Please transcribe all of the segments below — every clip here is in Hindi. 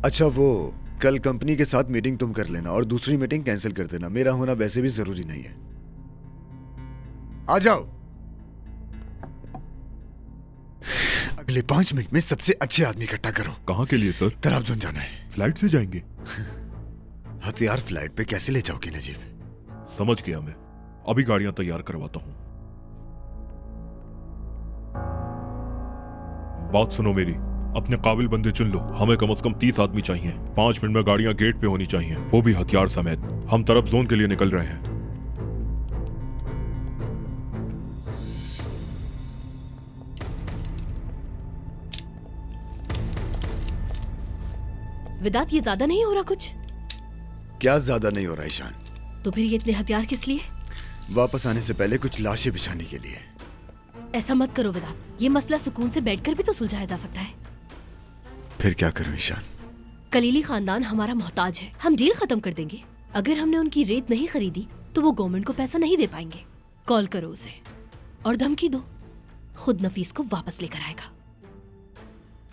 अच्छा, वो कल कंपनी के साथ मीटिंग तुम कर लेना और दूसरी मीटिंग कैंसिल कर देना। मेरा होना वैसे भी जरूरी नहीं है। आ जाओ। अगले 5 मिनट में सबसे अच्छे आदमी इकट्ठा करो। कहाँ के लिए सर? तराबजुन जाना है। फ्लाइट से जाएंगे? हथियार फ्लाइट पे कैसे ले जाओगे नजीब? समझ गया मैं, अभी गाड़ियां तैयार करवाता हूँ। बात सुनो मेरी, अपने काबिल बंदे चुन लो। हमें कम से कम 30 आदमी चाहिए। 5 मिनट में गाड़ियां गेट पे होनी चाहिए, वो भी हथियार समेत। हम तरफ जोन के लिए निकल रहे हैं। विदात, ये ज्यादा नहीं हो रहा कुछ? क्या ज्यादा नहीं हो रहा ईशान? तो फिर ये इतने हथियार किस लिए? वापस आने से पहले कुछ लाशें बिछाने के लिए। ऐसा मत करो विदात, ये मसला सुकून से बैठकर भी तो सुलझाया जा सकता है। फिर क्या करूं ईशान? कलीली खानदान हमारा मोहताज है, हम डील खत्म कर देंगे। अगर हमने उनकी रेत नहीं खरीदी तो वो गवर्नमेंट को पैसा नहीं दे पाएंगे। कॉल करो उसे और धमकी दो, खुद नफीस को वापस लेकर आएगा।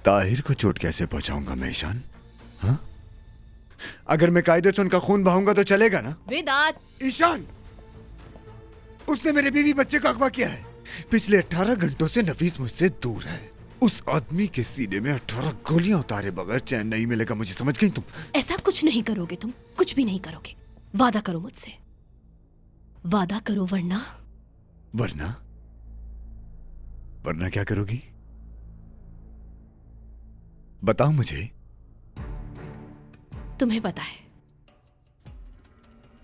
ताहिर को चोट कैसे पहुंचाऊंगा मैं ईशान? हाँ? अगर मैं कायदे से उनका खून बहाऊंगा तो चलेगा ना? विदात! ईशान, उसने मेरे बीवी बच्चे को अगवा किया है। पिछले 18 घंटों से नफीस मुझसे दूर है। उस आदमी के सीने में 18 गोलियां उतारे बगैर चैन नहीं मिलेगा मुझे, समझ गई तुम? ऐसा कुछ नहीं करोगे तुम, कुछ भी नहीं करोगे। वादा करो मुझसे, वादा करो, वरना वरना वरना क्या करोगी? बताओ मुझे। तुम्हें पता है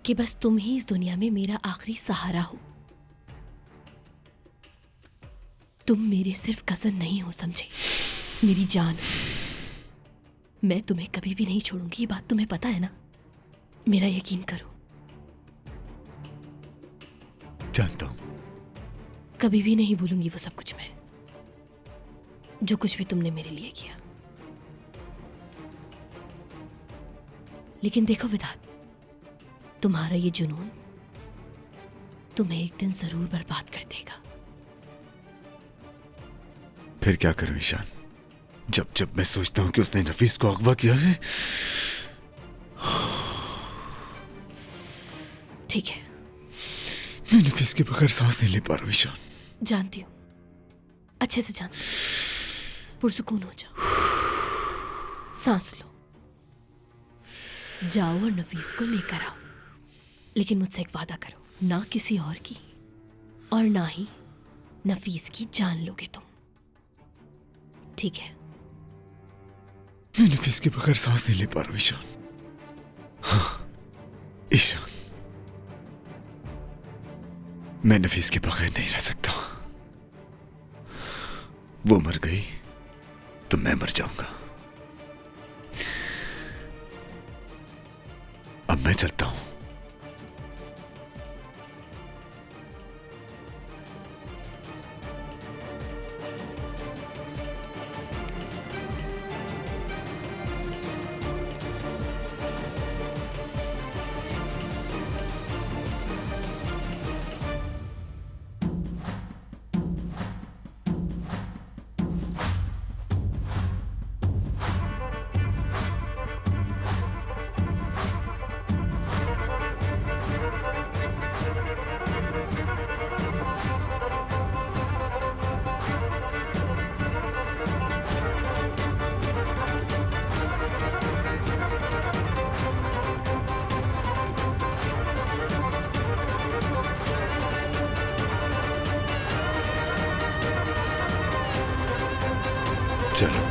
कि बस तुम ही इस दुनिया में मेरा आखिरी सहारा हो। तुम मेरे सिर्फ कज़न नहीं हो, समझे? मेरी जान। मैं तुम्हें कभी भी नहीं छोड़ूंगी, ये बात तुम्हें पता है ना? मेरा यकीन करो। जानता हूं। कभी भी नहीं भूलूंगी वो सब कुछ मैं, जो कुछ भी तुमने मेरे लिए किया। लेकिन देखो विदात, तुम्हारा ये जुनून तुम्हें एक दिन जरूर बर्बाद कर देगा। फिर क्या करूं ईशान? जब जब मैं सोचता हूं कि उसने नफीस को अगवा किया है। ठीक है, मैं नफीस के बगैर सांस नहीं ले पा रहा हूं ईशान। जानती हूं, अच्छे से जानती हूं। पुरसुकून हो जाओ, सांस लो, जाओ और नफीस को लेकर आओ। लेकिन मुझसे एक वादा करो, ना किसी और की और ना ही नफीस की जान लोगे तुम, ठीक है? मैं नफीस के बगैर सांस नहीं ले पा रहा हूं ईशान। हाँ ईशान, मैं नफीस के बगैर नहीं रह सकता। वो मर गई तो मैं मर जाऊंगा। अब मैं चलता हूं। चलो।